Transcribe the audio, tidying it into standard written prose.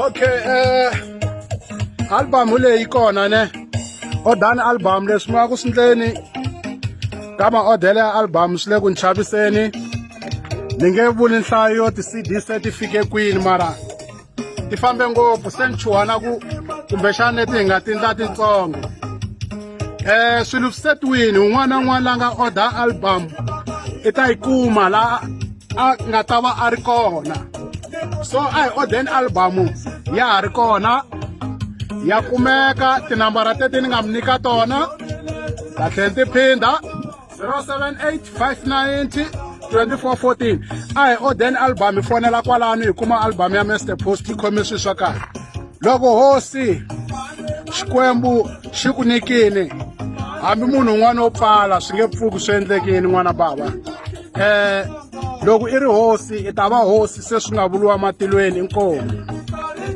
Okay, album leyi kona ne odani album leswi nga ku sindleni ka maodele ya album swi le ku nchaviseni ni nge vuli nhlayo yo ti-CD se ti fike kwini mara ti fambe ngopfu se ni chuhana ku kumbexani leti hi nga tindla titsongo swilo swi setiwini un'wana na un'wana la nga order album i ta yi kuma la a nga ta va a ri kona so a hi ordeni album ya ha ri kona ya kumeka tinambara teti ni nga mi nyika tona ta tlhela ti phinda 078 590 2414 a hi ordeni album hi fonela kwalano hi kuma album ya Mr Post yi khome swi swa kahle loko hosi Xikwembu xi ku nikini hambi munhu un'wana wo pfala swi nge pfuki swi endlekini n'wana bava loko i ri hosi i ta va hosi se swi nga vuliwa matilweni inkomu.